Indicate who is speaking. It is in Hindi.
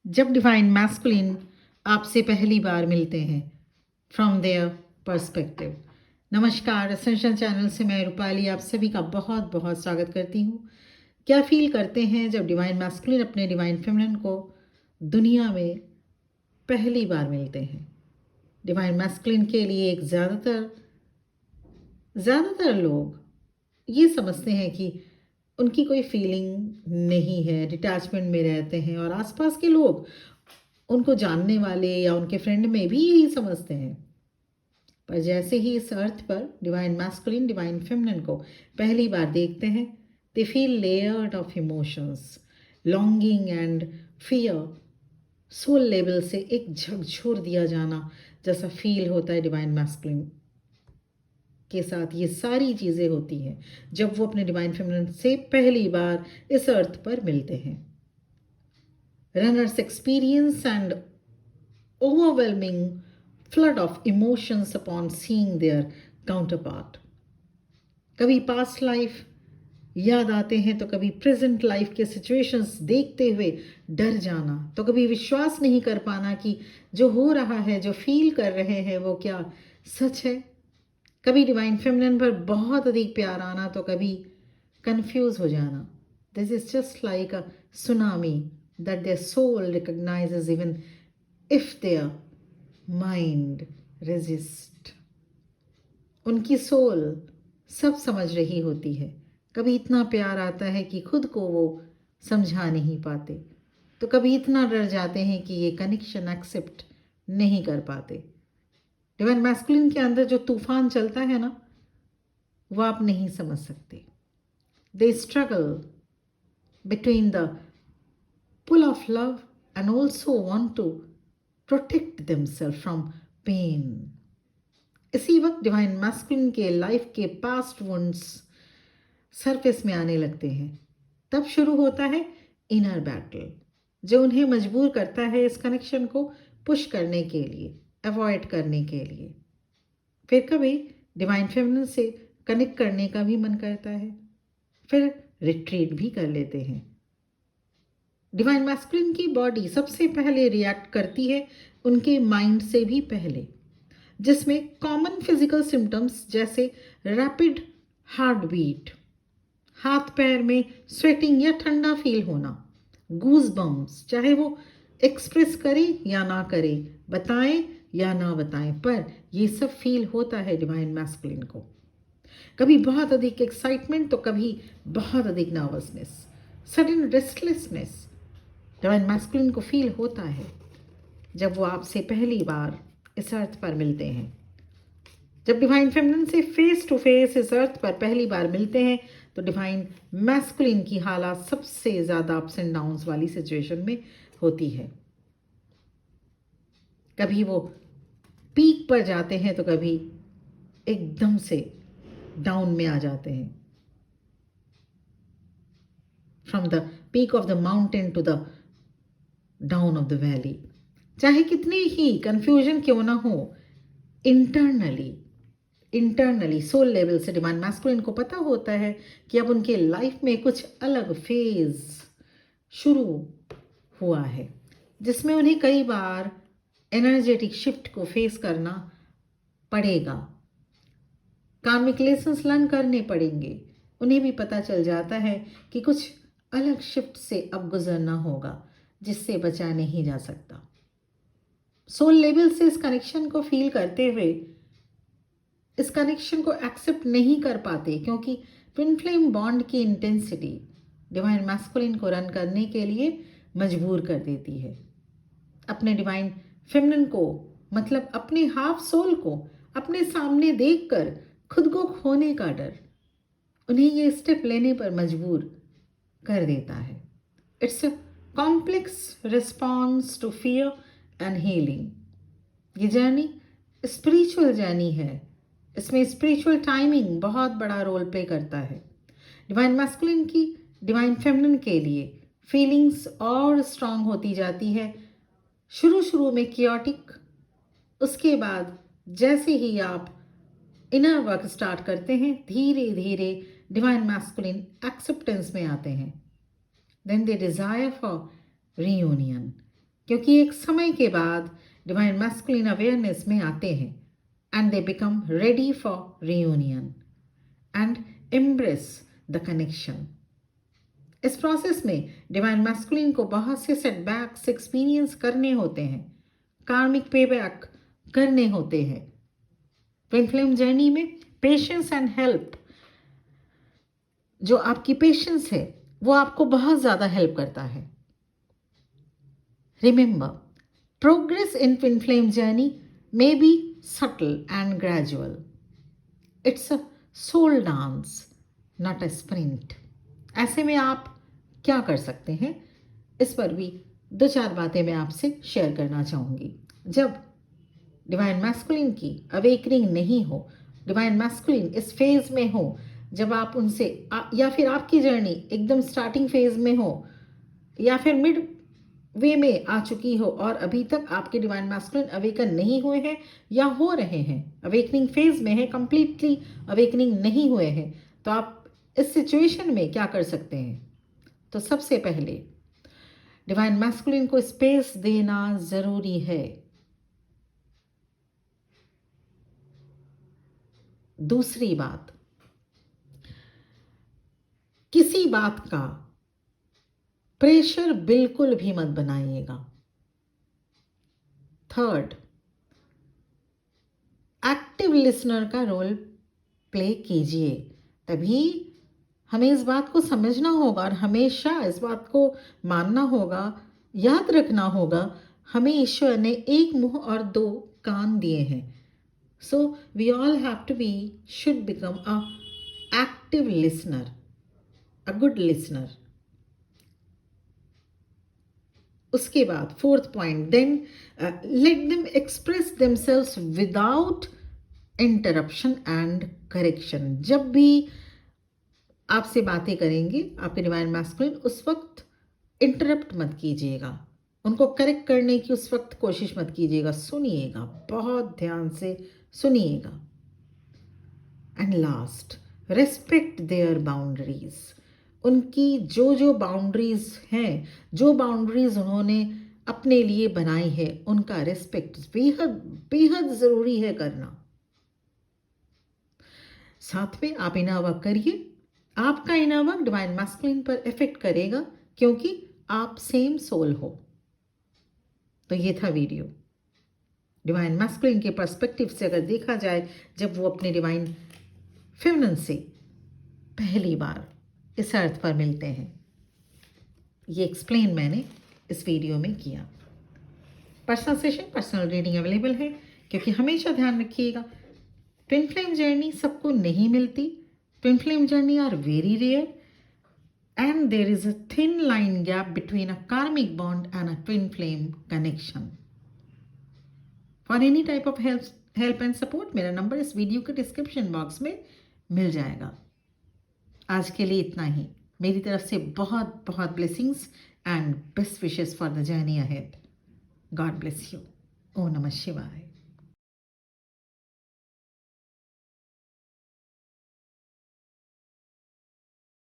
Speaker 1: जब डिवाइन मैस्कुलिन आपसे पहली बार मिलते हैं फ्रॉम देयर पर्सपेक्टिव। नमस्कार, असेंशन चैनल से मैं रूपाली आप सभी का बहुत बहुत स्वागत करती हूँ। क्या फील करते हैं जब डिवाइन मैस्कुलिन अपने डिवाइन फेमिनिन को दुनिया में पहली बार मिलते हैं? डिवाइन मैस्कुलिन के लिए एक ज़्यादातर लोग ये समझते हैं कि उनकी कोई फीलिंग नहीं है, डिटैचमेंट में रहते हैं और आसपास के लोग उनको जानने वाले या उनके फ्रेंड में भी यही समझते हैं। पर जैसे ही इस अर्थ पर डिवाइन मैस्कुलिन डिवाइन फेमिनिन को पहली बार देखते हैं, they feel layered of emotions, longing and fear. Soul level से एक झकझोर दिया जाना जैसा फील होता है डिवाइन मैस्कुलिन के साथ। ये सारी चीज़ें होती हैं जब वो अपने डिवाइन फेमिनिन से पहली बार इस अर्थ पर मिलते हैं। Runners experience and overwhelming flood of emotions upon seeing their counterpart. कभी पास्ट लाइफ याद आते हैं तो कभी प्रेजेंट लाइफ के सिचुएशंस देखते हुए डर जाना, तो कभी विश्वास नहीं कर पाना कि जो हो रहा है, जो फील कर रहे हैं वो क्या सच है। कभी डिवाइन फेमिनिन पर बहुत अधिक प्यार आना तो कभी कंफ्यूज हो जाना। This is just like a tsunami that their soul recognises even if their mind resist. उनकी सोल सब समझ रही होती है। कभी इतना प्यार आता है कि खुद को वो समझा नहीं पाते, तो कभी इतना डर जाते हैं कि ये कनेक्शन एक्सेप्ट नहीं कर पाते। डिवाइन मैस्कुलिन के अंदर जो तूफान चलता है ना, वो आप नहीं समझ सकते। They struggle between the pull of love and also want to protect themselves from pain. इसी वक्त डिवाइन मैस्कुलिन के लाइफ के पास्ट वुंड्स सरफेस में आने लगते हैं। तब शुरू होता है इनर बैटल, जो उन्हें मजबूर करता है इस कनेक्शन को पुश करने के लिए, अवॉइड करने के लिए। फिर कभी डिवाइन फेमिनिन से कनेक्ट करने का भी मन करता है, फिर रिट्रीट भी कर लेते हैं। डिवाइन मैस्कुलिन की बॉडी सबसे पहले रिएक्ट करती है उनके माइंड से भी पहले, जिसमें कॉमन फिजिकल सिम्टम्स जैसे रैपिड हार्ट बीट, हाथ पैर में स्वेटिंग या ठंडा फील होना, गूज बम्स, चाहे वो एक्सप्रेस करे या ना करे, बताएं या ना बताएं, पर ये सब फील होता है डिवाइन मैस्कुलिन को। कभी बहुत अधिक एक्साइटमेंट तो कभी बहुत अधिक nervousness, sudden restlessness divine masculine को फील होता है जब वो आपसे पहली बार इस अर्थ पर मिलते हैं। जब डिवाइन फेमिनिन से फेस टू फेस इस अर्थ पर पहली बार मिलते हैं तो डिवाइन मैस्कुलिन की हालत सबसे ज़्यादा अप्स एंड डाउन्स वाली सिचुएशन में होती है। कभी वो पीक पर जाते हैं तो कभी एकदम से डाउन में आ जाते हैं। From the peak of the mountain to the down of the valley. चाहे कितनी ही कंफ्यूजन क्यों ना हो, इंटरनली सोल लेवल से डिवाइन मैस्कुलिन को पता होता है कि अब उनके लाइफ में कुछ अलग फेज शुरू हुआ है, जिसमें उन्हें कई बार एनर्जेटिक शिफ्ट को फेस करना पड़ेगा, कार्मिक लेसन्स लर्न करने पड़ेंगे। उन्हें भी पता चल जाता है कि कुछ अलग शिफ्ट से अब गुजरना होगा, जिससे बचा नहीं जा सकता। सोल लेवल से इस कनेक्शन को फील करते हुए इस कनेक्शन को एक्सेप्ट नहीं कर पाते, क्योंकि ट्विन फ्लेम बॉन्ड की इंटेंसिटी डिवाइन मैस्कुलिन को रन करने के लिए मजबूर कर देती है। अपने डिवाइन फेमिनिन को, मतलब अपने हाफ सोल को अपने सामने देखकर खुद को खोने का डर उन्हें ये स्टेप लेने पर मजबूर कर देता है। It's a complex response to fear and healing. ये जर्नी स्पिरिचुअल जर्नी है। इसमें स्पिरिचुअल टाइमिंग बहुत बड़ा रोल प्ले करता है। डिवाइन मैस्कुलिन की डिवाइन फेमिनिन के लिए फीलिंग्स और स्ट्रांग होती जाती है। शुरू में कियोटिक, उसके बाद जैसे ही आप इनर वर्क स्टार्ट करते हैं, धीरे धीरे डिवाइन मैस्कुलिन एक्सेप्टेंस में आते हैं। Then they desire for reunion, क्योंकि एक समय के बाद डिवाइन मैस्कुलिन अवेयरनेस में आते हैं and they become ready for reunion and embrace the connection. इस प्रोसेस में डिवाइन मैस्कुलिन को बहुत से सेटबैक्स एक्सपीरियंस करने होते हैं, कार्मिक पेबैक करने होते हैं। ट्विन फ्लेम जर्नी में पेशेंस एंड हेल्प, जो आपकी पेशेंस है वो आपको बहुत ज़्यादा हेल्प करता है। Remember, progress in twin flame journey may be subtle and gradual. It's a soul dance, not a sprint. ऐसे में आप क्या कर सकते हैं, इस पर भी 2-4 बातें मैं आपसे शेयर करना चाहूँगी। जब डिवाइन मैस्कुलिन की अवेकनिंग नहीं हो, डिवाइन मैस्कुलिन इस फेज में हो जब आप उनसे या फिर आपकी जर्नी एकदम स्टार्टिंग फेज में हो या फिर मिड वे में आ चुकी हो और अभी तक आपके डिवाइन मैस्कुलिन अवेकन नहीं हुए हैं या हो रहे हैं, अवेकनिंग फेज में है, कंप्लीटली अवेकनिंग नहीं हुए हैं, तो आप इस सिचुएशन में क्या कर सकते हैं? तो सबसे पहले डिवाइन मैस्कुलिन को स्पेस देना जरूरी है। दूसरी बात, किसी बात का प्रेशर बिल्कुल भी मत बनाइएगा। थर्ड, एक्टिव लिसनर का रोल प्ले कीजिए। तभी हमें इस बात को समझना होगा और हमेशा इस बात को मानना होगा, याद रखना होगा, हमें ईश्वर ने एक मुंह और 2 कान दिए हैं। So we all have to be, should become a active listener, a good listener. उसके बाद 4th point, then let them express themselves without interruption and correction. जब भी आपसे बातें करेंगे आपके डिवाइन मैस्कुलिन, उस वक्त इंटरप्ट मत कीजिएगा, उनको करेक्ट करने की उस वक्त कोशिश मत कीजिएगा, सुनिएगा, बहुत ध्यान से सुनिएगा। And last, respect there boundaries. उनकी जो जो बाउंड्रीज हैं, जो बाउंड्रीज उन्होंने अपने लिए बनाई है, उनका रेस्पेक्ट बेहद बेहद ज़रूरी है करना। साथ में आप इनर वर्क करिए। आपका इनर वर्क डिवाइन मैस्कुलिन पर इफेक्ट करेगा क्योंकि आप सेम सोल हो। तो ये था वीडियो डिवाइन मैस्कुलिन के पर्सपेक्टिव से अगर देखा जाए, जब वो अपने डिवाइन फेमिनिन से पहली बार इस अर्थ पर मिलते हैं। ये एक्सप्लेन मैंने इस वीडियो में किया। Personal session, personal reading available है, क्योंकि हमेशा ध्यान रखिएगा ट्विन फ्लेम जर्नी सबको नहीं मिलती। Twin flame journey are very rare and there is a thin line gap between a karmic bond and a twin flame connection. For any type of help and support, मेरा नंबर इस वीडियो के डिस्क्रिप्शन बॉक्स में मिल जाएगा। आज के लिए इतना ही। मेरी तरफ से बहुत बहुत blessings and best wishes for the journey ahead. God bless you. ओम नमः शिवाय।